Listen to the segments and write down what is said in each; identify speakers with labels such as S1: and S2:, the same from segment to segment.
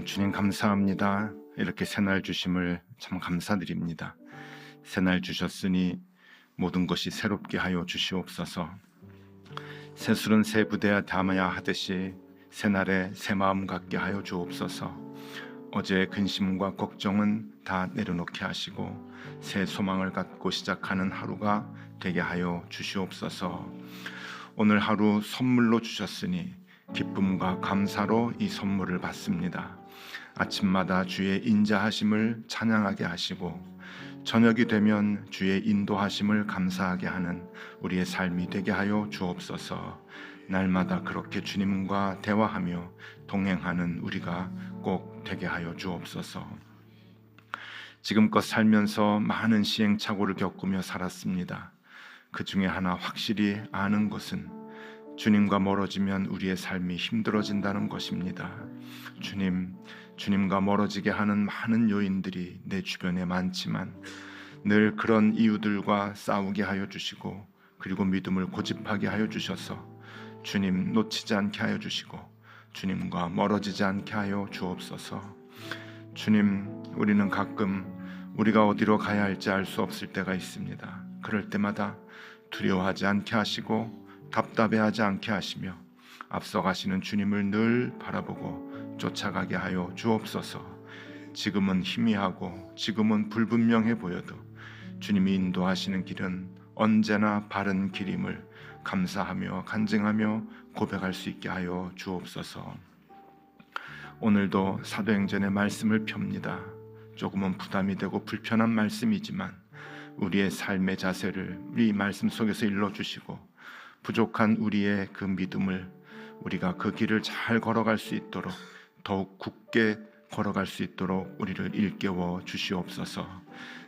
S1: 주님 감사합니다. 이렇게 새날 주심을 참 감사드립니다. 새날 주셨으니 모든 것이 새롭게 하여 주시옵소서. 새술은 새 부대에 담아야 하듯이 새날에 새 마음 갖게 하여 주옵소서. 어제의 근심과 걱정은 다 내려놓게 하시고 새 소망을 갖고 시작하는 하루가 되게 하여 주시옵소서. 오늘 하루 선물로 주셨으니 기쁨과 감사로 이 선물을 받습니다. 아침마다 주의 인자하심을 찬양하게 하시고 저녁이 되면 주의 인도하심을 감사하게 하는 우리의 삶이 되게 하여 주옵소서. 날마다 그렇게 주님과 대화하며 동행하는 우리가 꼭 되게 하여 주옵소서. 지금껏 살면서 많은 시행착오를 겪으며 살았습니다. 그 중에 하나 확실히 아는 것은 주님과 멀어지면 우리의 삶이 힘들어진다는 것입니다. 주님과 멀어지게 하는 많은 요인들이 내 주변에 많지만 늘 그런 이유들과 싸우게 하여 주시고 그리고 믿음을 고집하게 하여 주셔서 주님 놓치지 않게 하여 주시고 주님과 멀어지지 않게 하여 주옵소서. 주님, 우리는 가끔 우리가 어디로 가야 할지 알 수 없을 때가 있습니다. 그럴 때마다 두려워하지 않게 하시고 답답해하지 않게 하시며 앞서가시는 주님을 늘 바라보고 쫓아가게 하여 주옵소서. 지금은 희미하고 지금은 불분명해 보여도 주님이 인도하시는 길은 언제나 바른 길임을 감사하며 간증하며 고백할 수 있게 하여 주옵소서. 오늘도 사도행전의 말씀을 펴니다. 조금은 부담이 되고 불편한 말씀이지만 우리의 삶의 자세를 이 말씀 속에서 일러주시고 부족한 우리의 그 믿음을 우리가 그 길을 잘 걸어갈 수 있도록 더욱 굳게 걸어갈 수 있도록 우리를 일깨워 주시옵소서.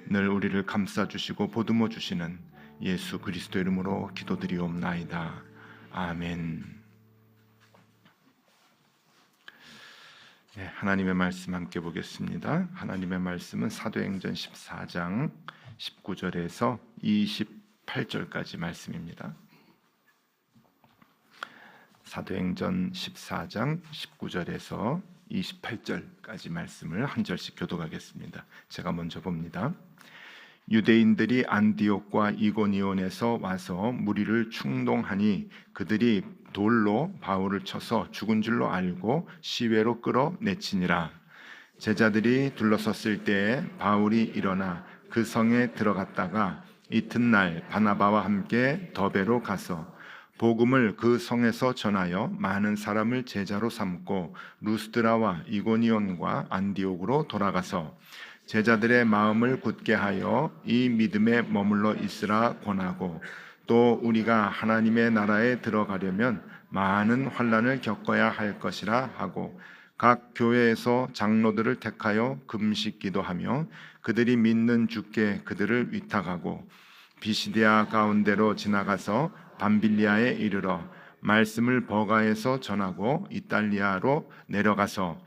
S1: 늘 우리를 감싸주시고 보듬어 주시는 예수 그리스도 이름으로 기도드리옵나이다. 아멘. 하나님의 말씀 함께 보겠습니다. 하나님의 말씀은 사도행전 14장 19절에서 28절까지 말씀입니다. 사도행전 14장 19절에서 28절까지 말씀을 한 절씩 교독하겠습니다. 제가 먼저 봅니다. 유대인들이 안디옥과 이고니온에서 와서 무리를 충동하니 그들이 돌로 바울을 쳐서 죽은 줄로 알고 시외로 끌어내치니라. 제자들이 둘러섰을 때에 바울이 일어나 그 성에 들어갔다가 이튿날 바나바와 함께 더베로 가서 복음을 그 성에서 전하여 많은 사람을 제자로 삼고 루스드라와 이고니온과 안디옥으로 돌아가서 제자들의 마음을 굳게 하여 이 믿음에 머물러 있으라 권하고 또 우리가 하나님의 나라에 들어가려면 많은 환난을 겪어야 할 것이라 하고 각 교회에서 장로들을 택하여 금식 기도하며 그들이 믿는 주께 그들을 위탁하고 비시디아 가운데로 지나가서 밤빌리아에 이르러 말씀을 버가에서 전하고 이탈리아로 내려가서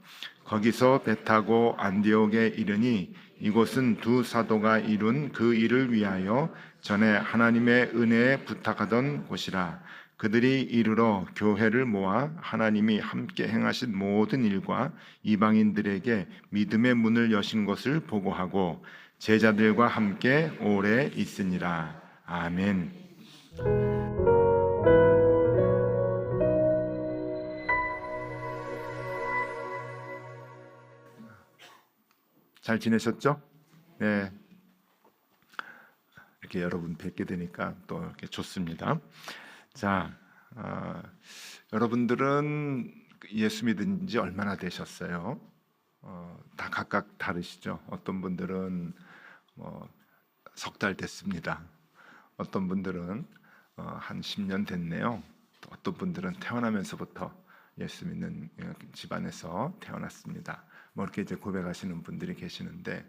S1: 거기서 배 타고 안디옥에 이르니 이곳은 두 사도가 이룬 그 일을 위하여 전에 하나님의 은혜에 부탁하던 곳이라. 그들이 이르러 교회를 모아 하나님이 함께 행하신 모든 일과 이방인들에게 믿음의 문을 여신 것을 보고하고 제자들과 함께 오래 있으니라. 아멘. 잘 지내셨죠? 네. 이렇게 여러분 뵙게 되니까 또 이렇게 좋습니다. 자, 여러분들은 예수 믿은 지 얼마나 되셨어요? 다 각각 다르시죠? 어떤 분들은 석 달 됐습니다. 어떤 분들은 한 10년 됐네요. 또 어떤 분들은 태어나면서부터 예수 믿는 집안에서 태어났습니다. 뭐 이렇게 이제 고백하시는 분들이 계시는데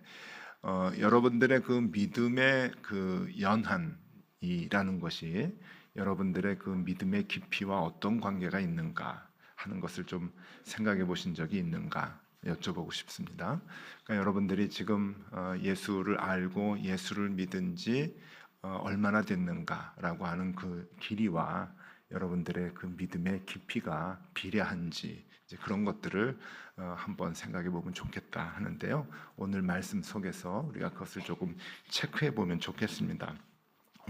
S1: 여러분들의 그 믿음의 그 연한이라는 것이 여러분들의 그 믿음의 깊이와 어떤 관계가 있는가 하는 것을 좀 생각해 보신 적이 있는가 여쭤보고 싶습니다. 그러니까 여러분들이 지금 예수를 알고 예수를 믿은 지 얼마나 됐는가라고 하는 그 길이와 여러분들의 그 믿음의 깊이가 비례한지 이제 그런 것들을 한번 생각해 보면 좋겠다 하는데요. 오늘 말씀 속에서 우리가 그것을 조금 체크해 보면 좋겠습니다.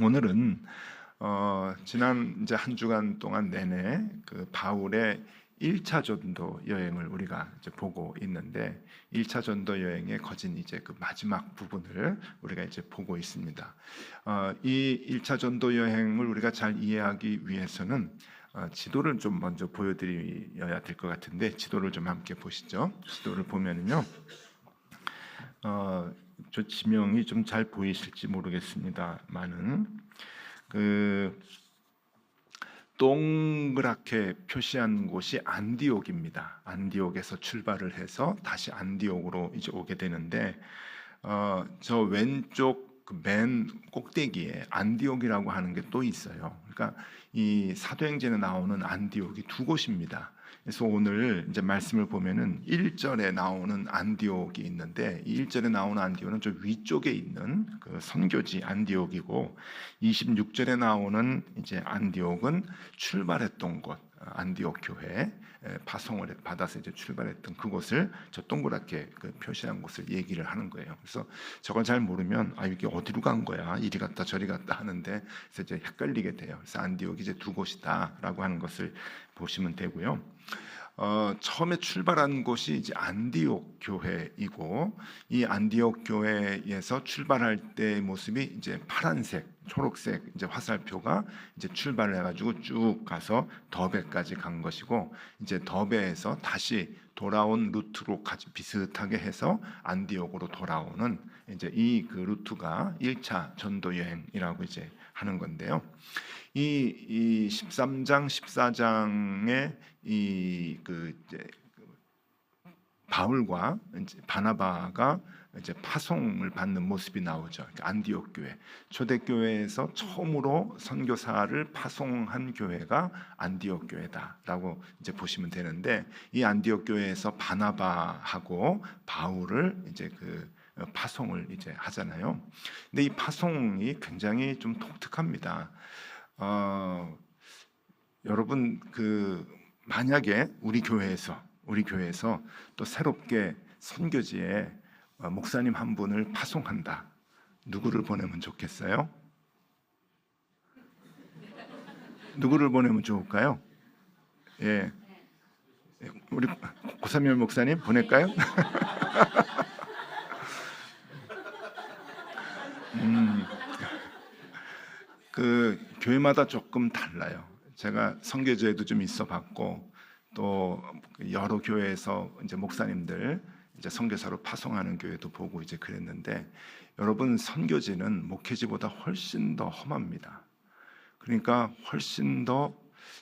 S1: 오늘은 지난 이제 한 주간 동안 내내 그 바울의 1차 전도 여행을 우리가 이제 보고 있는데 1차 전도 여행의 거진 이제 그 마지막 부분을 우리가 이제 보고 있습니다. 이 1차 전도 여행을 우리가 잘 이해하기 위해서는 지도를 좀 먼저 보여드려야 될 것 같은데 지도를 좀 함께 보시죠. 지도를 보면은요, 저 지명이 좀 잘 보이실지 모르겠습니다만은 그 동그랗게 표시한 곳이 안디옥입니다. 안디옥에서 출발을 해서 다시 안디옥으로 이제 오게 되는데 저 왼쪽 그 맨 꼭대기에 안디옥이라고 하는 게 또 있어요. 그러니까 이 사도행전에 나오는 안디옥이 두 곳입니다. 그래서 오늘 이제 말씀을 보면은 1절에 나오는 안디옥이 있는데 이 1절에 나오는 안디옥은 저 위쪽에 있는 그 선교지 안디옥이고 26절에 나오는 이제 안디옥은 출발했던 곳 안디옥 교회 파송을 받아서 이제 출발했던 그곳을 저 동그랗게 그 표시한 곳을 얘기를 하는 거예요. 그래서 저걸 잘 모르면 이게 어디로 간 거야? 이리 갔다 저리 갔다 하는데 그래서 이제 헷갈리게 돼요. 그래서 안디옥이 이제 두 곳이다라고 하는 것을 보시면 되고요. 처음에 출발한 곳이 이제 안디옥 교회이고 이 안디옥 교회에서 출발할 때의 모습이 이제 파란색, 초록색 이제 화살표가 이제 출발을 해가지고 쭉 가서 더베까지 간 것이고 이제 더베에서 다시 돌아온 루트로 비슷하게 해서 안디옥으로 돌아오는 이제 이 그 루트가 1차 전도 여행이라고 이제 하는 건데요. 이 13장, 14장의 이그 이제 바울과 이제 바나바가 이제 파송을 받는 모습이 나오죠. 안디옥 교회, 초대교회에서 처음으로 선교사를 파송한 교회가 안디옥 교회다라고 이제 보시면 되는데 이 안디옥 교회에서 바나바하고 바울을 이제 그 파송을 이제 하잖아요. 근데 이 파송이 굉장히 좀 독특합니다. 여러분 그 만약에 우리 교회에서 또 새롭게 선교지에 목사님 한 분을 파송한다. 누구를 보내면 좋겠어요? 누구를 보내면 좋을까요? 예, 우리 고삼열 목사님 보낼까요? 그 교회마다 조금 달라요. 제가 선교제에도 좀 있어봤고 또 여러 교회에서 이제 목사님들 이제 선교사로 파송하는 교회도 보고 이제 그랬는데 여러분 선교지는 목회지보다 훨씬 더 험합니다. 그러니까 훨씬 더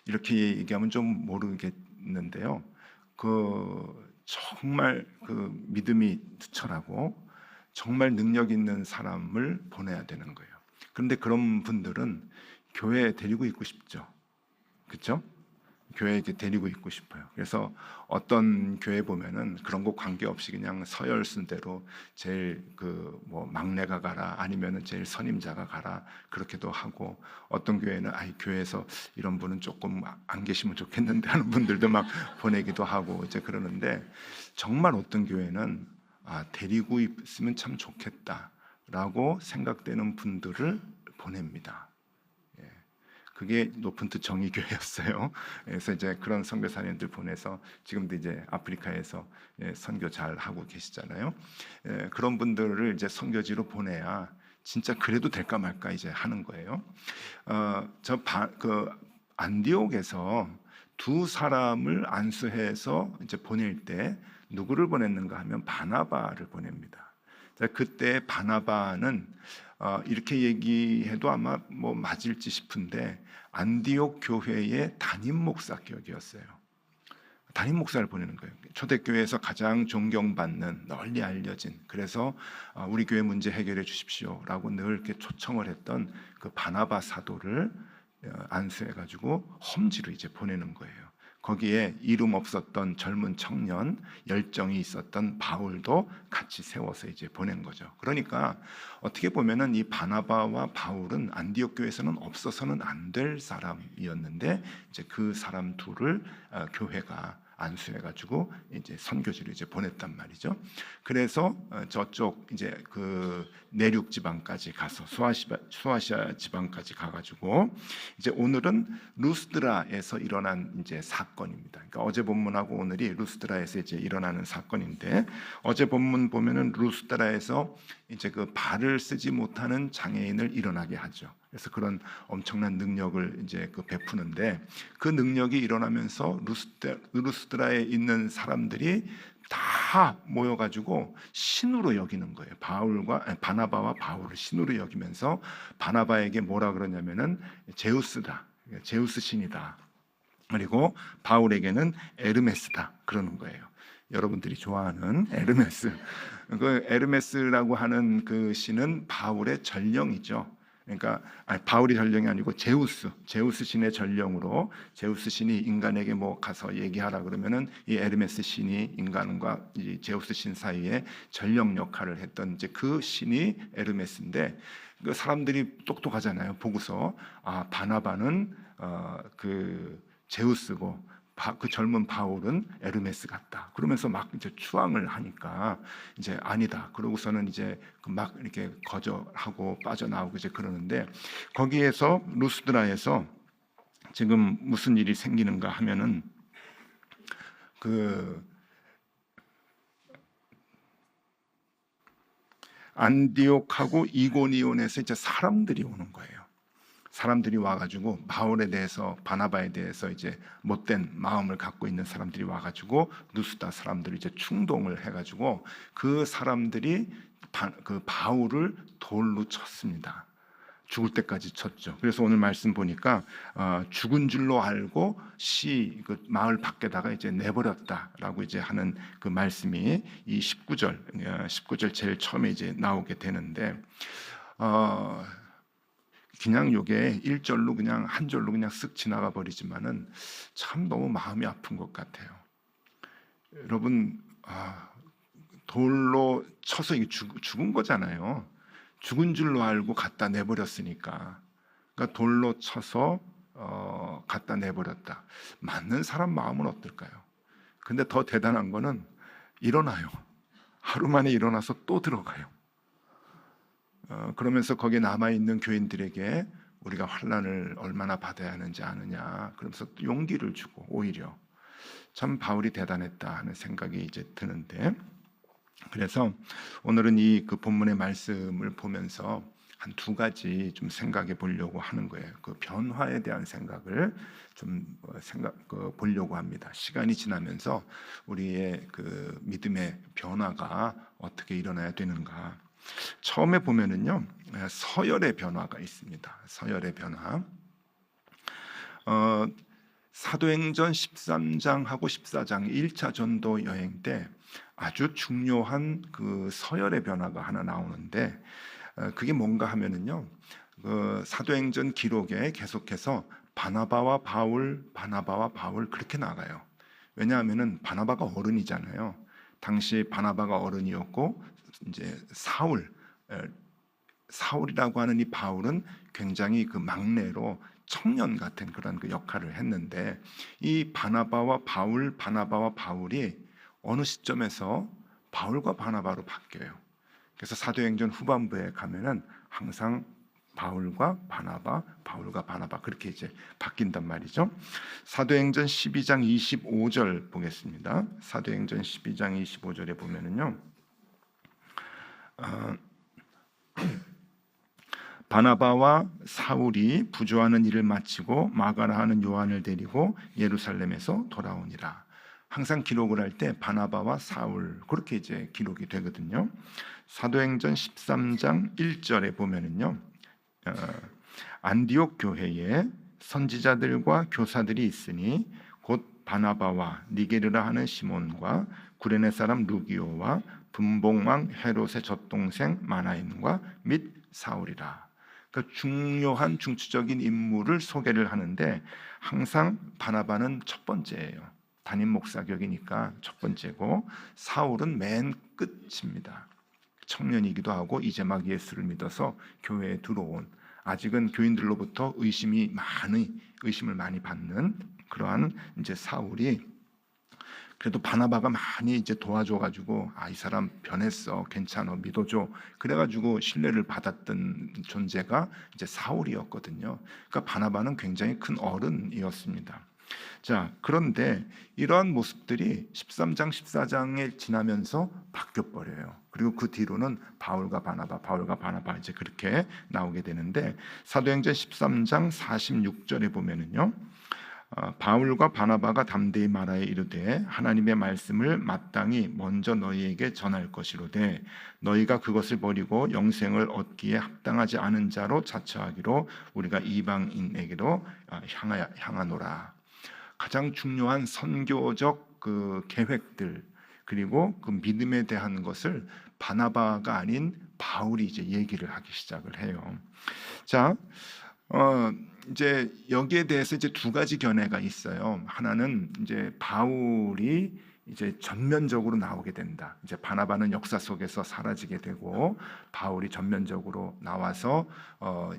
S1: 이렇게 얘기하면 좀 모르겠는데요. 그 정말 그 믿음이 투철하고 정말 능력 있는 사람을 보내야 되는 거예요. 그런데 그런 분들은 교회에 데리고 있고 싶죠. 그렇죠? 교회에 데리고 있고 싶어요. 그래서 어떤 교회 보면은 그런 거 관계없이 그냥 서열 순대로 제일 그 뭐 막내가 가라 아니면은 제일 선임자가 가라 그렇게도 하고 어떤 교회는 교회에서 이런 분은 조금 안 계시면 좋겠는데 하는 분들도 막 보내기도 하고 이제 그러는데 정말 어떤 교회는 데리고 있으면 참 좋겠다라고 생각되는 분들을 보냅니다. 그게 높은 뜻 정의교회였어요. 그래서 이제 그런 선교사님들 보내서 지금도 이제 아프리카에서 선교 잘 하고 계시잖아요. 그런 분들을 이제 선교지로 보내야 진짜 그래도 될까 말까 이제 하는 거예요. 그 안디옥에서 두 사람을 안수해서 이제 보낼 때 누구를 보냈는가 하면 바나바를 보냅니다. 그때 바나바는 이렇게 얘기해도 아마 뭐 맞을지 싶은데 안디옥 교회의 담임 목사격이었어요. 담임 목사를 보내는 거예요. 초대교회에서 가장 존경받는 널리 알려진 그래서 우리 교회 문제 해결해 주십시오라고 늘 이렇게 초청을 했던 그 바나바 사도를 안수해가지고 험지로 이제 보내는 거예요. 거기에 이름 없었던 젊은 청년 열정이 있었던 바울도 같이 세워서 이제 보낸 거죠. 그러니까 어떻게 보면은 이 바나바와 바울은 안디옥 교회에서는 없어서는 안 될 사람이었는데 이제 그 사람 둘을 교회가 안수해가지고 이제 선교지를 이제 보냈단 말이죠. 그래서 저쪽 이제 그 내륙 지방까지 가서 소아시아 지방까지 가가지고 이제 오늘은 루스드라에서 일어난 이제 사건입니다. 그러니까 어제 본문하고 오늘이 루스드라에서 이제 일어나는 사건인데, 어제 본문 보면은 루스드라에서 이제 그 발을 쓰지 못하는 장애인을 일어나게 하죠. 그래서 그런 엄청난 능력을 이제 그 베푸는데, 그 능력이 일어나면서 루스드라에 있는 사람들이 다 모여가지고 신으로 여기는 거예요. 바나바와 바울을 신으로 여기면서 바나바에게 뭐라 그러냐면은 제우스다, 제우스 신이다. 그리고 바울에게는 에르메스다 그러는 거예요. 여러분들이 좋아하는 에르메스. 그 에르메스라고 하는 그 신은 바울의 전령이죠. 그러니까 바울이 전령이 아니고 제우스 신의 전령으로, 제우스 신이 인간에게 뭐 가서 얘기하라 그러면은 이 에르메스 신이 인간과 이 제우스 신 사이에 전령 역할을 했던 이제 그 신이 에르메스인데, 그 사람들이 똑똑하잖아요. 보고서 바나바는 그 제우스고 그 젊은 바울은 에르메스 같다. 그러면서 막 이제 추앙을 하니까 이제 아니다. 그러고서는 이제 막 이렇게 거절하고 빠져나오고 이제 그러는데, 거기에서 루스드라에서 지금 무슨 일이 생기는가 하면은 그 안디옥하고 이고니온에서 이제 사람들이 오는 거예요. 사람들이 와가지고 바울에 대해서, 바나바에 대해서 이제 못된 마음을 갖고 있는 사람들이 와가지고 루스다 사람들이 이제 충동을 해가지고 그 사람들이 그 바울을 돌로 쳤습니다. 죽을 때까지 쳤죠. 그래서 오늘 말씀 보니까 죽은 줄로 알고 그 마을 밖에다가 이제 내버렸다라고 이제 하는 그 말씀이 이 19절 제일 처음에 이제 나오게 되는데, 그냥 요게 1절로 그냥 한 절로 그냥 쓱 지나가 버리지만은 참 너무 마음이 아픈 것 같아요. 여러분, 돌로 쳐서 이게 죽은 거잖아요. 죽은 줄로 알고 갖다 내버렸으니까. 그러니까 돌로 쳐서 갖다 내버렸다. 맞는 사람 마음은 어떨까요? 근데 더 대단한 거는 일어나요. 하루 만에 일어나서 또 들어가요. 그러면서 거기에 남아있는 교인들에게 우리가 환난을 얼마나 받아야 하는지 아느냐, 그러면서 용기를 주고, 오히려 참 바울이 대단했다 하는 생각이 이제 드는데, 그래서 오늘은 이 그 본문의 말씀을 보면서 한 두 가지 좀 생각해 보려고 하는 거예요. 그 변화에 대한 생각을 좀 보려고 합니다. 시간이 지나면서 우리의 그 믿음의 변화가 어떻게 일어나야 되는가. 처음에 보면은요, 서열의 변화가 있습니다. 서열의 변화. 사도행전 13장하고 14장 1차 전도 여행 때 아주 중요한 그 서열의 변화가 하나 나오는데, 그게 뭔가 하면은요, 그 사도행전 기록에 계속해서 바나바와 바울 그렇게 나가요. 왜냐하면은 바나바가 어른이잖아요. 당시 바나바가 어른이었고, 이제 사울이라고 하는 이 바울은 굉장히 그 막내로 청년 같은 그런 그 역할을 했는데, 이 바나바와 바울이 어느 시점에서 바울과 바나바로 바뀌어요. 그래서 사도행전 후반부에 가면은 항상 바울과 바나바 그렇게 이제 바뀐단 말이죠. 사도행전 12장 25절 보겠습니다. 사도행전 12장 25절에 보면은요, 바나바와 사울이 부조하는 일을 마치고 마가라 하는 요한을 데리고 예루살렘에서 돌아오니라. 항상 기록을 할 때 바나바와 사울 그렇게 이제 기록이 되거든요. 사도행전 13장 1절에 보면은요, 안디옥 교회에 선지자들과 교사들이 있으니 곧 바나바와 니게르라 하는 시몬과 구레네 사람 루기오와 분봉왕 헤롯의 젖동생 마나임과 및 사울이라. 그러니까 중요한 중추적인 인물을 소개를 하는데, 항상 바나바는 첫 번째예요. 담임 목사격이니까 첫 번째고, 사울은 맨 끝입니다. 청년이기도 하고 이제 막 예수를 믿어서 교회에 들어온, 아직은 교인들로부터 의심을 많이 받는 그러한 이제 사울이 그래도 바나바가 많이 이제 도와줘가지고 이 사람 변했어, 괜찮아, 믿어줘. 그래가지고 신뢰를 받았던 존재가 이제 사울이었거든요. 그러니까 바나바는 굉장히 큰 어른이었습니다. 자, 그런데 이러한 모습들이 13장, 14장에 지나면서 바뀌어 버려요. 그리고 그 뒤로는 바울과 바나바, 바울과 바나바 이제 그렇게 나오게 되는데 사도행전 13장 46절에 보면은요. 바울과 바나바가 담대히 말하여 이르되 하나님의 말씀을 마땅히 먼저 너희에게 전할 것이로되 너희가 그것을 버리고 영생을 얻기에 합당하지 않은 자로 자처하기로 우리가 이방인에게로 향하노라. 가장 중요한 선교적 그 계획들 그리고 그 믿음에 대한 것을 바나바가 아닌 바울이 이제 얘기를 하기 시작을 해요. 자, 이제 여기에 대해서 이제 두 가지 견해가 있어요. 하나는 이제 바울이 이제 전면적으로 나오게 된다. 이제 바나바는 역사 속에서 사라지게 되고 바울이 전면적으로 나와서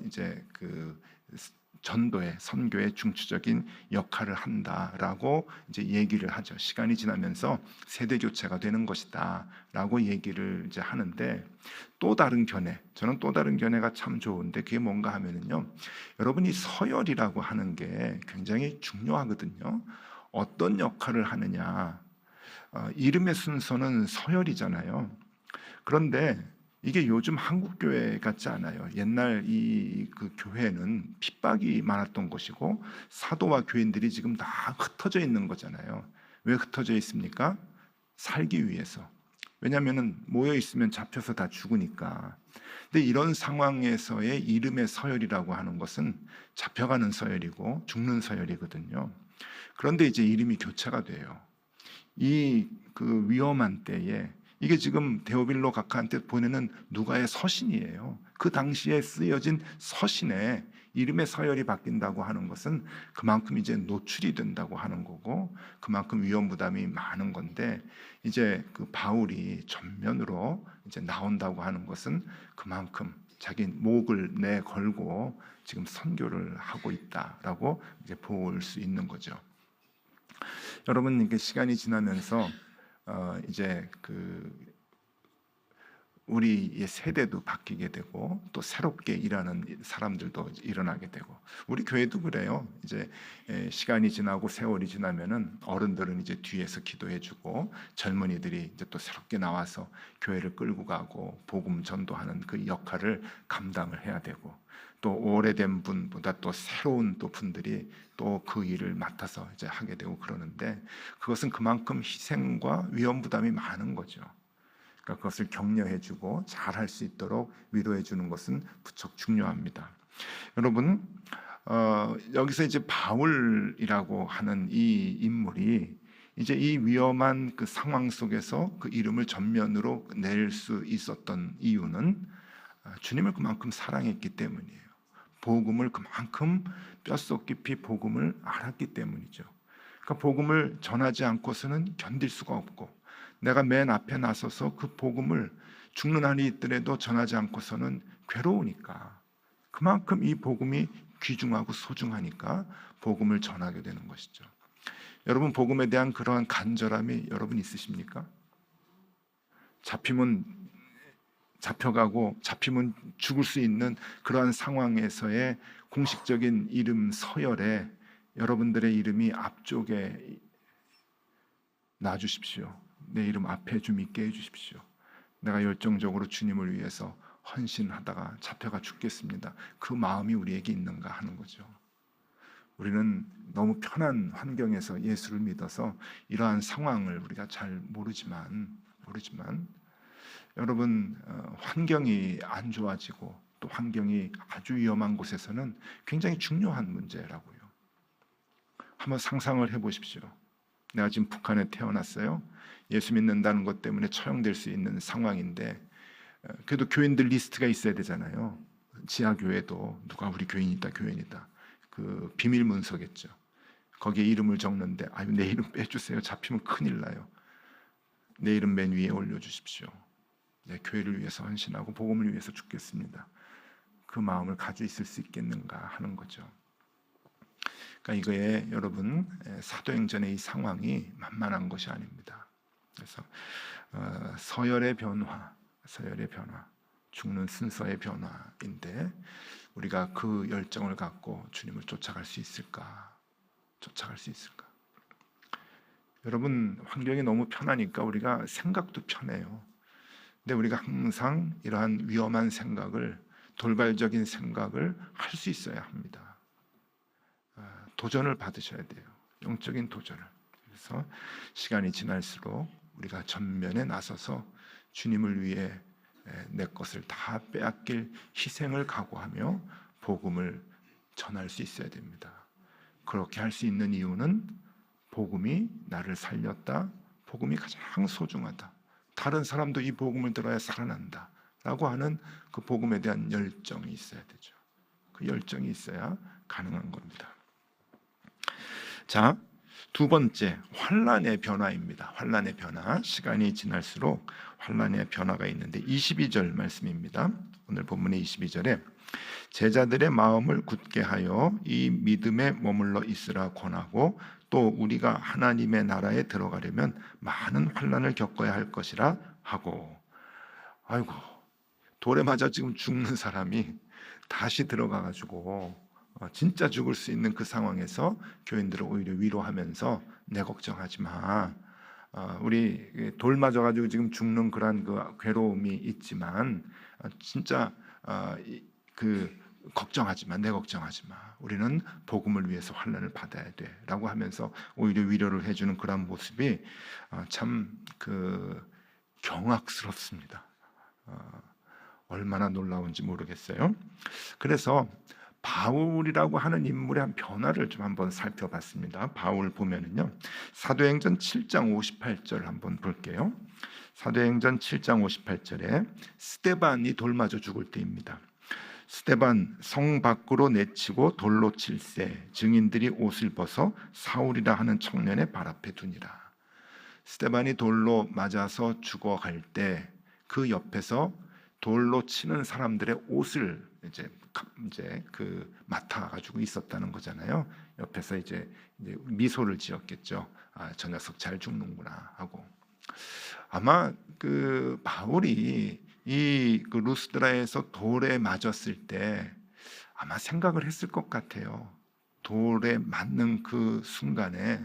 S1: 이제 그 전도의 선교의 중추적인 역할을 한다라고 이제 얘기를 하죠. 시간이 지나면서 세대 교체가 되는 것이다라고 얘기를 이제 하는데 또 다른 견해, 저는 또 다른 견해가 참 좋은데 그게 뭔가 하면은요, 여러분이 서열이라고 하는 게 굉장히 중요하거든요. 어떤 역할을 하느냐, 이름의 순서는 서열이잖아요. 그런데 이게 요즘 한국 교회 같지 않아요. 옛날 이 그 교회는 핍박이 많았던 것이고 사도와 교인들이 지금 다 흩어져 있는 거잖아요. 왜 흩어져 있습니까? 살기 위해서. 왜냐하면 모여 있으면 잡혀서 다 죽으니까. 근데 이런 상황에서의 이름의 서열이라고 하는 것은 잡혀가는 서열이고 죽는 서열이거든요. 그런데 이제 이름이 교체가 돼요. 이 그 위험한 때에 이게 지금 데오빌로 각하한테 보내는 누가의 서신이에요. 그 당시에 쓰여진 서신에 이름의 서열이 바뀐다고 하는 것은 그만큼 이제 노출이 된다고 하는 거고 그만큼 위험 부담이 많은 건데 이제 그 바울이 전면으로 이제 나온다고 하는 것은 그만큼 자기 목을 내 걸고 지금 선교를 하고 있다라고 이제 볼 수 있는 거죠. 여러분, 이게 시간이 지나면서 이제 그 우리의 세대도 바뀌게 되고 또 새롭게 일하는 사람들도 일어나게 되고 우리 교회도 그래요. 이제 시간이 지나고 세월이 지나면은 어른들은 이제 뒤에서 기도해주고 젊은이들이 이제 또 새롭게 나와서 교회를 끌고 가고 복음 전도하는 그 역할을 감당을 해야 되고 또 오래된 분보다 또 새로운 또 분들이 또 그 일을 맡아서 이제 하게 되고 그러는데 그것은 그만큼 희생과 위험 부담이 많은 거죠. 그러니까 그것을 격려해주고 잘할 수 있도록 위로해주는 것은 무척 중요합니다. 여러분, 여기서 이제 바울이라고 하는 이 인물이 이제 이 위험한 그 상황 속에서 그 이름을 전면으로 낼 수 있었던 이유는 주님을 그만큼 사랑했기 때문이에요. 복음을 그만큼 뼛속 깊이 복음을 알았기 때문이죠. 그러니까 복음을 전하지 않고서는 견딜 수가 없고 내가 맨 앞에 나서서 그 복음을 죽는 한이 있더라도 전하지 않고서는 괴로우니까 그만큼 이 복음이 귀중하고 소중하니까 복음을 전하게 되는 것이죠. 여러분, 복음에 대한 그러한 간절함이 여러분 있으십니까? 잡히면 잡혀가고 잡히면 죽을 수 있는 그러한 상황에서의 공식적인 이름 서열에 여러분들의 이름이 앞쪽에 놔주십시오. 내 이름 앞에 좀 있게 해주십시오. 내가 열정적으로 주님을 위해서 헌신하다가 잡혀가 죽겠습니다. 그 마음이 우리에게 있는가 하는 거죠. 우리는 너무 편한 환경에서 예수를 믿어서 이러한 상황을 우리가 잘 모르지만 여러분, 환경이 안 좋아지고 또 환경이 아주 위험한 곳에서는 굉장히 중요한 문제라고요. 한번 상상을 해보십시오. 내가 지금 북한에 태어났어요. 예수 믿는다는 것 때문에 처형될 수 있는 상황인데 그래도 교인들 리스트가 있어야 되잖아요. 지하교회도 누가 우리 교인이다 교인이다 그 비밀 문서겠죠. 거기에 이름을 적는데 아유 내 이름 빼주세요. 잡히면 큰일 나요. 내 이름 맨 위에 올려주십시오. 내 교회를 위해서 헌신하고 복음을 위해서 죽겠습니다. 그 마음을 가지고 있을 수 있겠는가 하는 거죠. 그러니까 이거에 여러분 사도행전의 이 상황이 만만한 것이 아닙니다. 그래서 서열의 변화, 죽는 순서의 변화인데 우리가 그 열정을 갖고 주님을 쫓아갈 수 있을까? 여러분 환경이 너무 편하니까 우리가 생각도 편해요. 근데 우리가 항상 이러한 위험한 생각을, 돌발적인 생각을 할 수 있어야 합니다. 도전을 받으셔야 돼요. 영적인 도전을. 그래서 시간이 지날수록 우리가 전면에 나서서 주님을 위해 내 것을 다 빼앗길 희생을 각오하며 복음을 전할 수 있어야 됩니다. 그렇게 할 수 있는 이유는 복음이 나를 살렸다. 복음이 가장 소중하다. 다른 사람도 이 복음을 들어야 살아난다 라고 하는 그 복음에 대한 열정이 있어야 되죠. 그 열정이 있어야 가능한 겁니다. 자, 두 번째, 환난의 변화입니다. 환난의 변화. 시간이 지날수록 환난의 변화가 있는데 22절 말씀입니다. 오늘 본문의 22절에 제자들의 마음을 굳게 하여 이 믿음에 머물러 있으라 권하고 또 우리가 하나님의 나라에 들어가려면 많은 환난을 겪어야 할 것이라 하고. 아이고, 돌에 맞아 지금 죽는 사람이 다시 들어가가지고 진짜 죽을 수 있는 그 상황에서 교인들을 오히려 위로하면서 내 걱정하지 마. 우리 돌 맞아가지고 지금 죽는 그런 그 괴로움이 있지만 진짜 걱정하지 마, 내 걱정하지 마. 우리는 복음을 위해서 환난을 받아야 돼라고 하면서 오히려 위로를 해주는 그런 모습이 참 경악스럽습니다. 얼마나 놀라운지 모르겠어요. 그래서 바울이라고 하는 인물의 한 변화를 좀 한번 살펴봤습니다. 바울 보면은요, 사도행전 7장 58절 한번 볼게요. 사도행전 7장 58절에 스데반이 돌 맞아 죽을 때입니다. 스데반 성 밖으로 내치고 돌로 칠세 증인들이 옷을 벗어 사울이라 하는 청년의 발 앞에 두니라. 스데반이 돌로 맞아서 죽어갈 때 그 옆에서 돌로 치는 사람들의 옷을 이제 맡아 가지고 있었다는 거잖아요. 옆에서 이제 미소를 지었겠죠. 저 녀석 잘 죽는구나 하고. 아마 바울이 이 루스드라에서 돌에 맞았을 때 아마 생각을 했을 것 같아요. 돌에 맞는 그 순간에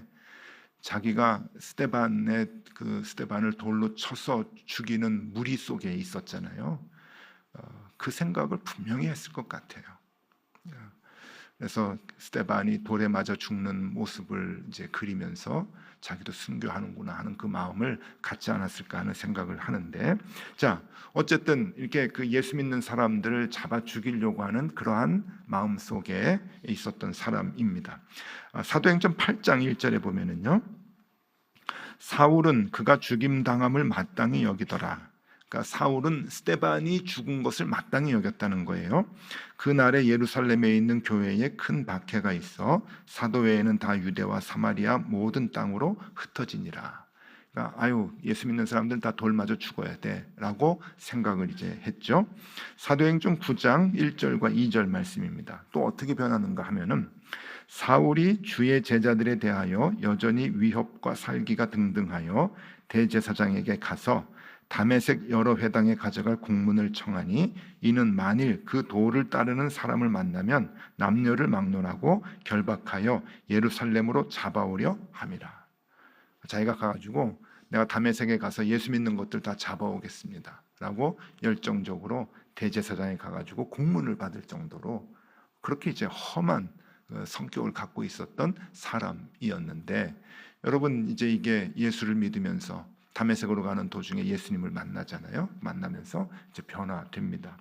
S1: 자기가 스데반을 돌로 쳐서 죽이는 무리 속에 있었잖아요. 그 생각을 분명히 했을 것 같아요. 그래서 스데반이 돌에 맞아 죽는 모습을 이제 그리면서 자기도 순교하는구나 하는 그 마음을 갖지 않았을까 하는 생각을 하는데, 자, 어쨌든 이렇게 예수 믿는 사람들을 잡아 죽이려고 하는 그러한 마음 속에 있었던 사람입니다. 사도행전 8장 1절에 보면은요, 사울은 그가 죽임 당함을 마땅히 여기더라. 그러니까 사울은 스데반이 죽은 것을 마땅히 여겼다는 거예요. 그날에 예루살렘에 있는 교회에 큰 박해가 있어 사도 외에는 다 유대와 사마리아 모든 땅으로 흩어지니라. 그러니까 예수 믿는 사람들은 다 돌 맞아 죽어야 돼라고 생각을 이제 했죠. 사도행전 9장 1절과 2절 말씀입니다. 또 어떻게 변하는가 하면은 사울이 주의 제자들에 대하여 여전히 위협과 살기가 등등하여 대제사장에게 가서 다메섹 여러 회당에 가져갈 공문을 청하니 이는 만일 그 도를 따르는 사람을 만나면 남녀를 막론하고 결박하여 예루살렘으로 잡아오려 함이라. 자기가 가가지고 내가 다메섹에 가서 예수 믿는 것들 다 잡아오겠습니다 라고 열정적으로 대제사장에 가가지고 공문을 받을 정도로 그렇게 이제 험한 성격을 갖고 있었던 사람이었는데, 여러분 이제 이게 예수를 믿으면서 다메섹으로 가는 도중에 예수님을 만나잖아요. 만나면서 이제 변화됩니다.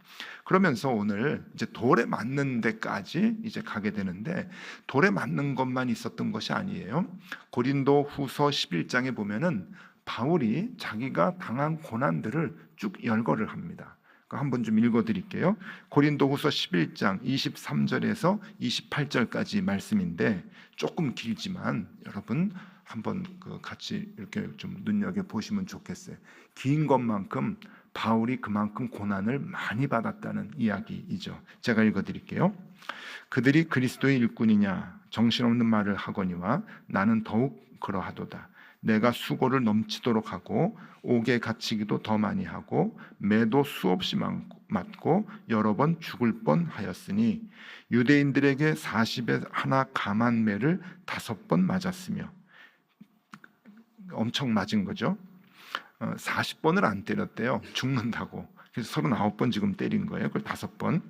S1: 그러면서 오늘 이제 돌에 맞는 데까지 이제 가게 되는데, 돌에 맞는 것만 있었던 것이 아니에요. 고린도 후서 11장에 보면은 바울이 자기가 당한 고난들을 쭉 열거를 합니다. 한번 좀 읽어드릴게요. 고린도후서 11장 23절에서 28절까지 말씀인데 조금 길지만 여러분 한번 같이 이렇게 좀 눈여겨 보시면 좋겠어요. 긴 것만큼 바울이 그만큼 고난을 많이 받았다는 이야기이죠. 제가 읽어드릴게요. 그들이 그리스도의 일꾼이냐 정신없는 말을 하거니와 나는 더욱 그러하도다. 내가 수고를 넘치도록 하고 옥에 갇히기도 더 많이 하고 매도 수없이 맞고 여러 번 죽을 뻔하였으니 유대인들에게 40에 하나 감한 매를 5번 맞았으며, 엄청 맞은 거죠. 40번을 안 때렸대요. 죽는다고. 그래서 39번 지금 때린 거예요. 그걸 5번.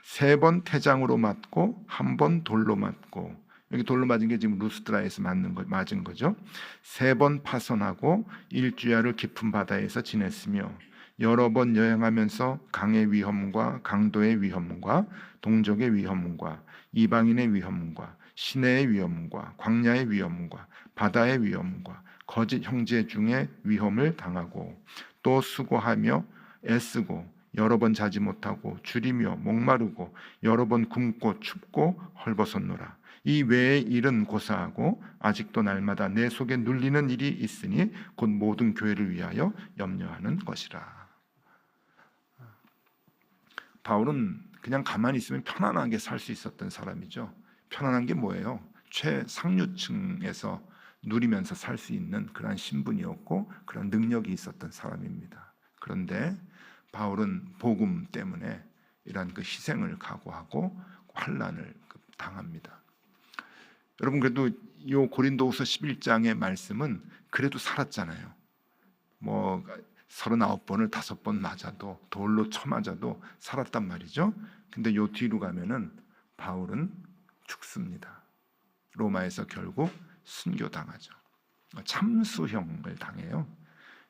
S1: 3번 태장으로 맞고 1번 돌로 맞고, 여기 돌로 맞은 게 지금 루스드라에서 맞은 거죠. 3번 파선하고 일주야를 깊은 바다에서 지냈으며 여러 번 여행하면서 강의 위험과 강도의 위험과 동족의 위험과 이방인의 위험과 시내의 위험과 광야의 위험과 바다의 위험과 거짓 형제 중에 위험을 당하고 또 수고하며 애쓰고 여러 번 자지 못하고 줄이며 목마르고 여러 번 굶고 춥고 헐벗었노라. 이 외의 일은 고사하고 아직도 날마다 내 속에 눌리는 일이 있으니 곧 모든 교회를 위하여 염려하는 것이라. 바울은 그냥 가만히 있으면 편안하게 살 수 있었던 사람이죠. 편안한 게 뭐예요? 최상류층에서 누리면서 살 수 있는 그런 신분이었고 그런 능력이 있었던 사람입니다. 그런데 바울은 복음 때문에 이런 그 희생을 각오하고 환난을 당합니다. 여러분, 그래도 이 고린도후서 11장의 말씀은 그래도 살았잖아요. 뭐 39번을 5번 맞아도 돌로 쳐맞아도 살았단 말이죠. 근데 요 뒤로 가면은 바울은 죽습니다. 로마에서 결국 순교당하죠. 참수형을 당해요.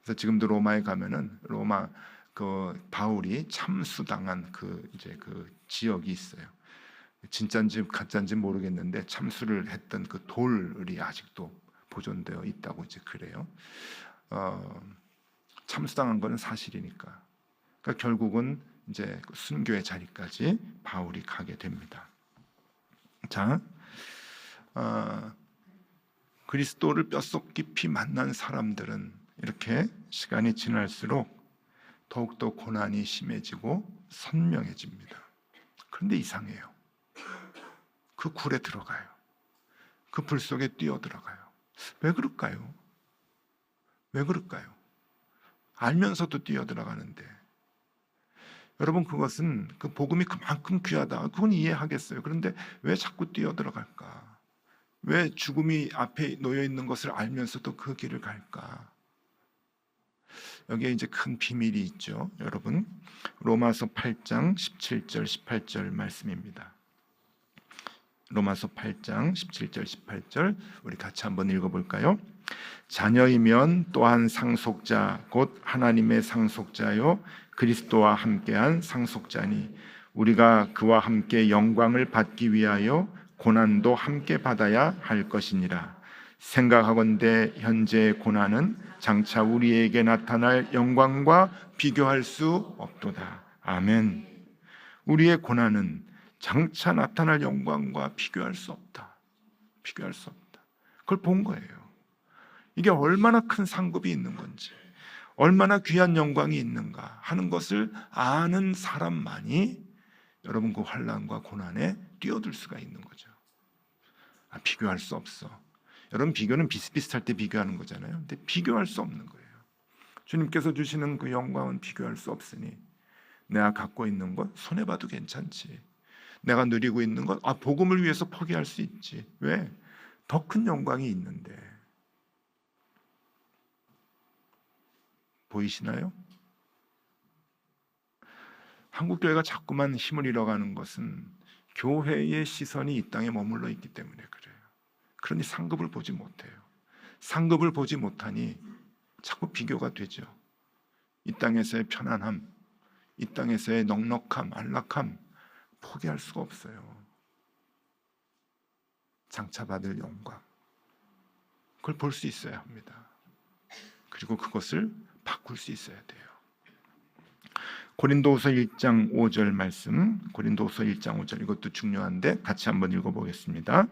S1: 그래서 지금도 로마에 가면은 로마 그 바울이 참수당한 그 지역이 있어요. 진짜인지 가짜인지 모르겠는데 참수를 했던 그 돌이 아직도 보존되어 있다고 이제 그래요. 참수당한 거는 사실이니까. 그러니까 결국은 이제 순교의 자리까지 바울이 가게 됩니다. 자, 그리스도를 뼛속 깊이 만난 사람들은 이렇게 시간이 지날수록 더욱더 고난이 심해지고 선명해집니다. 그런데 이상해요. 그 굴에 들어가요. 그 불 속에 뛰어들어가요. 왜 그럴까요? 왜 그럴까요? 알면서도 뛰어들어가는데. 여러분, 그것은 그 복음이 그만큼 귀하다. 그건 이해하겠어요. 그런데 왜 자꾸 뛰어들어갈까? 왜 죽음이 앞에 놓여 있는 것을 알면서도 그 길을 갈까? 여기에 이제 큰 비밀이 있죠. 여러분, 로마서 8장 17절 18절 말씀입니다. 로마서 8장 17절 18절 우리 같이 한번 읽어볼까요? 자녀이면 또한 상속자 곧 하나님의 상속자요 그리스도와 함께한 상속자니 우리가 그와 함께 영광을 받기 위하여 고난도 함께 받아야 할 것이니라. 생각하건대 현재의 고난은 장차 우리에게 나타날 영광과 비교할 수 없도다. 아멘. 우리의 고난은 장차 나타날 영광과 비교할 수 없다. 비교할 수 없다. 그걸 본 거예요. 이게 얼마나 큰 상급이 있는 건지, 얼마나 귀한 영광이 있는가 하는 것을 아는 사람만이 여러분 그 환난과 고난에 뛰어들 수가 있는 거죠. 비교할 수 없어. 여러분, 비교는 비슷비슷할 때 비교하는 거잖아요. 근데 비교할 수 없는 거예요. 주님께서 주시는 그 영광은 비교할 수 없으니 내가 갖고 있는 것 손해봐도 괜찮지. 내가 누리고 있는 것 복음을 위해서 포기할 수 있지. 왜? 더 큰 영광이 있는데. 보이시나요? 한국교회가 자꾸만 힘을 잃어가는 것은 교회의 시선이 이 땅에 머물러 있기 때문에 그래요. 그러니 상급을 보지 못해요. 상급을 보지 못하니 자꾸 비교가 되죠. 이 땅에서의 편안함, 이 땅에서의 넉넉함, 안락함 포기할 수가 없어요. 장차 받을 영광, 그걸 볼 수 있어야 합니다. 그리고 그것을 바꿀 수 있어야 돼요. 고린도후서 1장 5절 말씀, 고린도후서 1장 5절 이것도 중요한데 같이 한번 읽어보겠습니다.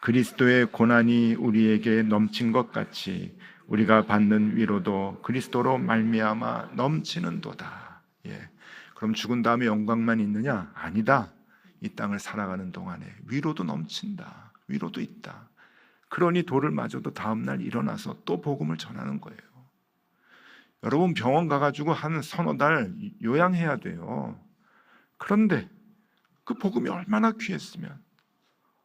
S1: 그리스도의 고난이 우리에게 넘친 것 같이 우리가 받는 위로도 그리스도로 말미암아 넘치는도다. 예. 그럼 죽은 다음에 영광만 있느냐? 아니다. 이 땅을 살아가는 동안에 위로도 넘친다. 위로도 있다. 그러니 돌을 맞아도 다음날 일어나서 또 복음을 전하는 거예요. 여러분 병원 가가지고 한 서너 달 요양해야 돼요. 그런데 그 복음이 얼마나 귀했으면,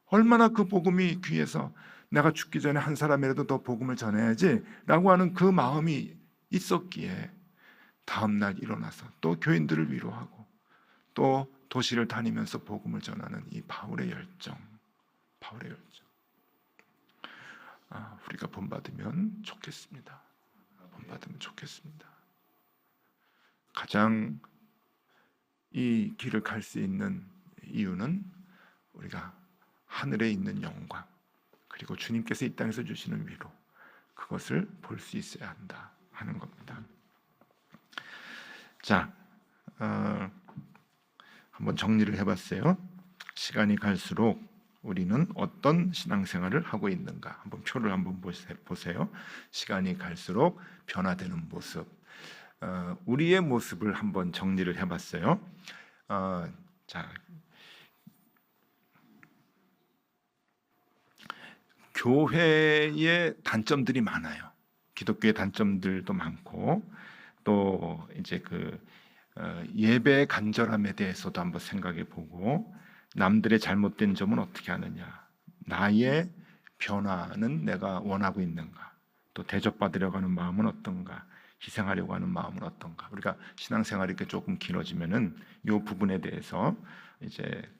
S1: 얼마나 그 복음이 귀해서 내가 죽기 전에 한 사람이라도 더 복음을 전해야지 라고 하는 그 마음이 있었기에 다음날 일어나서 또 교인들을 위로하고 또 도시를 다니면서 복음을 전하는 이 바울의 열정. 우리가 본받으면 좋겠습니다. 본받으면 좋겠습니다. 가장 이 길을 갈 수 있는 이유는 우리가 하늘에 있는 영광, 그리고 주님께서 이 땅에서 주시는 위로, 그것을 볼 수 있어야 한다 하는 겁니다. 자, 한번 정리를 해봤어요. 시간이 갈수록 우리는 어떤 신앙생활을 하고 있는가, 한번 표를 한번 보세요. 시간이 갈수록 변화되는 모습, 우리의 모습을 한번 정리를 해봤어요. 자, 교회의 단점들이 많아요. 기독교의 단점들도 많고, 또 이제 예배의 간절함에 대해서도 한번 생각해 보고, 남들의 잘못된 점은 어떻게 하느냐, 나의 변화는 내가 원하고 있는가, 또 대접받으려고 하는 마음은 어떤가, 희생하려고 하는 마음은 어떤가. 우리가 신앙생활이 이렇게 조금 길어지면은 이 부분에 대해서 이제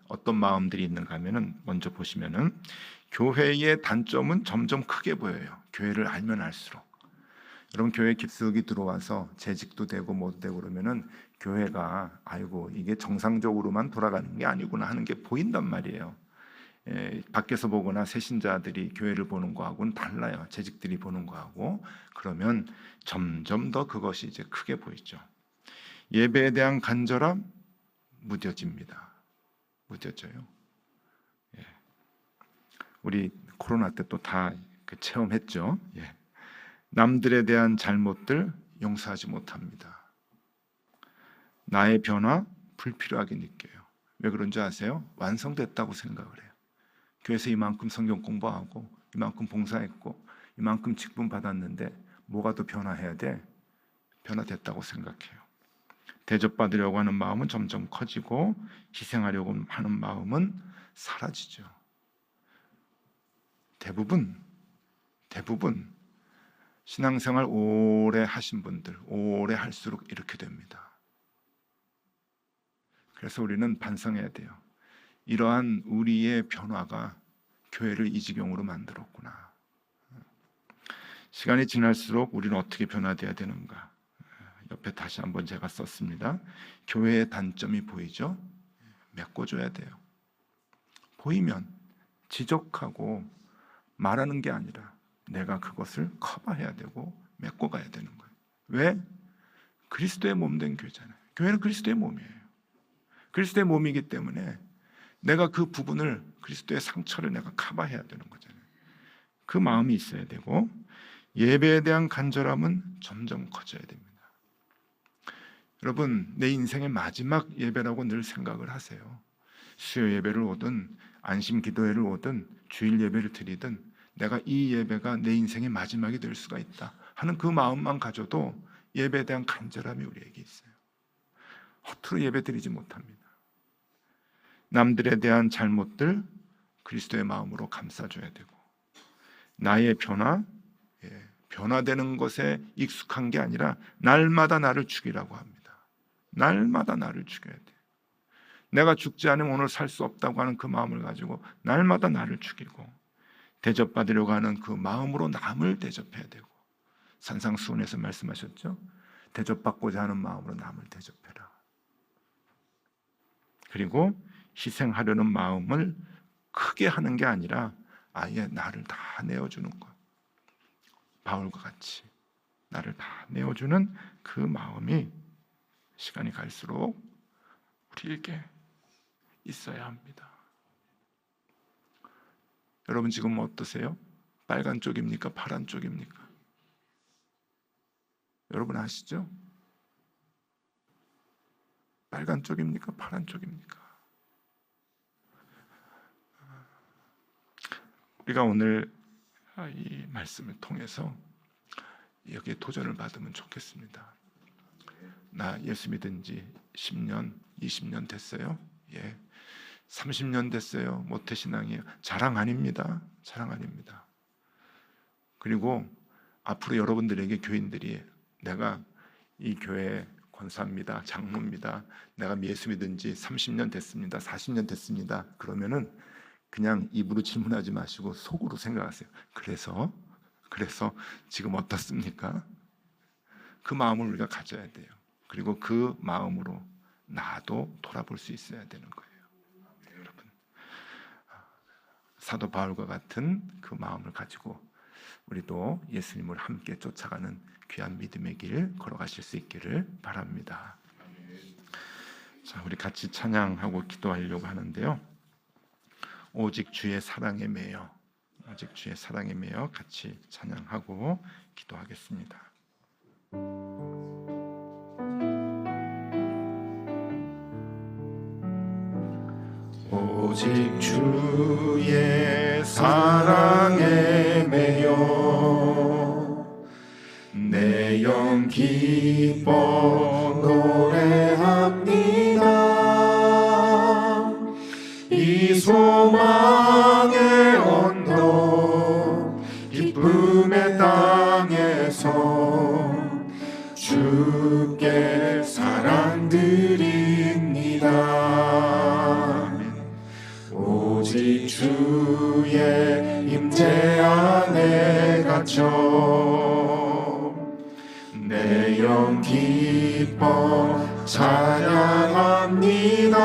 S1: 어떤 마음들이 있는가 하면은, 먼저 보시면은 교회의 단점은 점점 크게 보여요. 교회를 알면 알수록. 여러분 교회 깊숙이 들어와서 재직도 되고 뭐도 되고 그러면은 교회가 아이고 이게 정상적으로만 돌아가는 게 아니구나 하는 게 보인단 말이에요. 밖에서 보거나 새신자들이 교회를 보는 거하고는 달라요. 재직들이 보는 거하고. 그러면 점점 더 그것이 이제 크게 보이죠. 예배에 대한 간절함 무뎌집니다. 무뎌져요. 예. 우리 코로나 때 또 다 체험했죠. 예. 남들에 대한 잘못들 용서하지 못합니다. 나의 변화 불필요하게 느껴요. 왜 그런지 아세요? 완성됐다고 생각을 해요. 교회에서 이만큼 성경 공부하고 이만큼 봉사했고 이만큼 직분 받았는데 뭐가 더 변화해야 돼? 변화됐다고 생각해요. 대접받으려고 하는 마음은 점점 커지고 희생하려고 하는 마음은 사라지죠. 대부분 신앙생활 오래 하신 분들, 오래 할수록 이렇게 됩니다. 그래서 우리는 반성해야 돼요. 이러한 우리의 변화가 교회를 이 지경으로 만들었구나. 시간이 지날수록 우리는 어떻게 변화돼야 되는가. 옆에 다시 한번 제가 썼습니다. 교회의 단점이 보이죠? 메꿔줘야 돼요. 보이면 지적하고 말하는 게 아니라 내가 그것을 커버해야 되고 메꿔가야 되는 거예요. 왜? 그리스도의 몸된 교회잖아요. 교회는 그리스도의 몸이에요. 그리스도의 몸이기 때문에 내가 그 부분을, 그리스도의 상처를 내가 커버해야 되는 거잖아요. 그 마음이 있어야 되고, 예배에 대한 간절함은 점점 커져야 됩니다. 여러분, 내 인생의 마지막 예배라고 늘 생각을 하세요. 수요 예배를 오든 안심 기도회를 오든 주일 예배를 드리든 내가 이 예배가 내 인생의 마지막이 될 수가 있다 하는 그 마음만 가져도 예배에 대한 간절함이 우리에게 있어요. 허투루 예배 드리지 못합니다. 남들에 대한 잘못들 그리스도의 마음으로 감싸줘야 되고, 나의 변화되는 것에 익숙한 게 아니라 날마다 나를 죽이라고 합니다. 날마다 나를 죽여야 돼. 내가 죽지 않으면 오늘 살 수 없다고 하는 그 마음을 가지고 날마다 나를 죽이고, 대접받으려고 하는 그 마음으로 남을 대접해야 되고, 산상수훈에서 말씀하셨죠. 대접받고자 하는 마음으로 남을 대접해라. 그리고 희생하려는 마음을 크게 하는 게 아니라 아예 나를 다 내어주는 것. 바울과 같이 나를 다 내어주는 그 마음이 시간이 갈수록 우리에게 있어야 합니다. 여러분 지금 어떠세요? 빨간 쪽입니까? 파란 쪽입니까? 여러분 아시죠? 빨간 쪽입니까? 파란 쪽입니까? 우리가 오늘 이 말씀을 통해서 여기에 도전을 받으면 좋겠습니다. 나 예수 믿은 지 10년, 20년 됐어요. 예. 30년 됐어요. 모태신앙이에요. 자랑 아닙니다. 자랑 아닙니다. 그리고 앞으로 여러분들에게 교인들이 내가 이 교회 권사입니다. 장로입니다. 내가 예수 믿은 지 30년 됐습니다. 40년 됐습니다. 그러면은 그냥 입으로 질문하지 마시고 속으로 생각하세요. 그래서 지금 어떻습니까? 그 마음을 우리가 가져야 돼요. 그리고 그 마음으로 나도 돌아볼 수 있어야 되는 거예요. 여러분, 사도 바울과 같은 그 마음을 가지고 우리도 예수님을 함께 쫓아가는 귀한 믿음의 길 걸어가실 수 있기를 바랍니다. 자, 우리 같이 찬양하고 기도하려고 하는데요. 오직 주의 사랑에 매여, 오직 주의 사랑에 매여 같이 찬양하고 기도하겠습니다. 오직 주의 사랑에 매여 내 영 기뻐 노래합니다. 이 소망의 언덕 기쁨의 땅에서 주께 사랑 드립니다. 오직 주의 임재 안에 갇혀 내 영 기뻐 찬양합니다.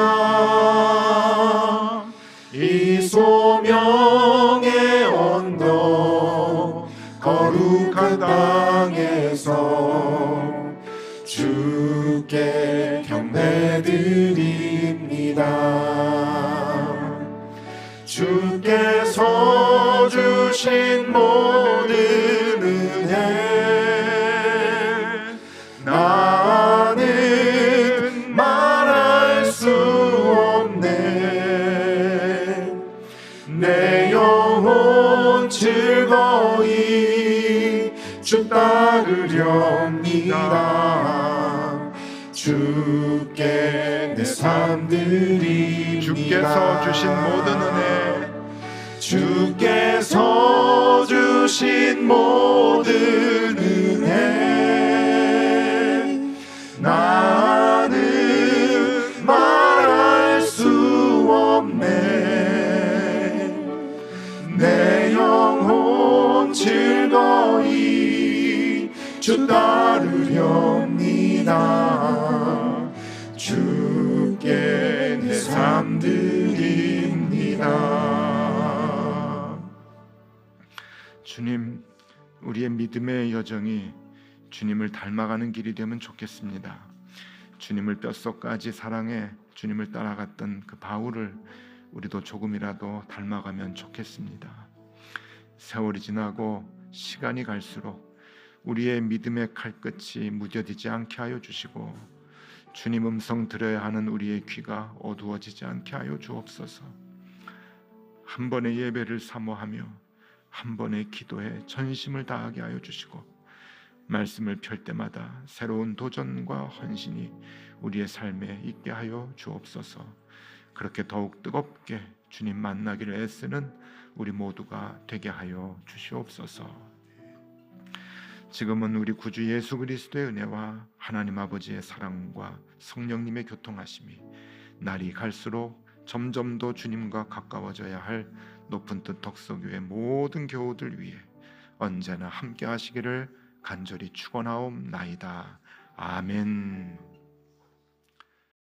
S1: 이 소명의 언덕 거룩한 땅에서 주께 경배드립니다. 주께서 주신 모든 은혜 나는 말할 수 없네. 내 영혼 즐거이 주 따르렵니다. 주께 내 삶 드립니다. 주께서 주신 모든 은혜, 주께서 주신 모든 은혜 나는 말할 수 없네. 내 영혼 즐거이 주 따르렵니다. 주께 내 삶 드립니다. 주님, 우리의 믿음의 여정이 주님을 닮아가는 길이 되면 좋겠습니다. 주님을 뼛속까지 사랑해 주님을 따라갔던 그 바울을 우리도 조금이라도 닮아가면 좋겠습니다. 세월이 지나고 시간이 갈수록 우리의 믿음의 칼끝이 무뎌지지 않게 하여 주시고 주님 음성 들어야 하는 우리의 귀가 어두워지지 않게 하여 주옵소서. 한 번의 예배를 사모하며 한 번의 기도에 전심을 다하게 하여 주시고 말씀을 펼 때마다 새로운 도전과 헌신이 우리의 삶에 있게 하여 주옵소서. 그렇게 더욱 뜨겁게 주님 만나기를 애쓰는 우리 모두가 되게 하여 주시옵소서. 지금은 우리 구주 예수 그리스도의 은혜와 하나님 아버지의 사랑과 성령님의 교통하심이 날이 갈수록 점점 더 주님과 가까워져야 할 높은 뜻 덕서교회 모든 교우들 위해 언제나 함께 하시기를 간절히 축원하옵나이다. 아멘.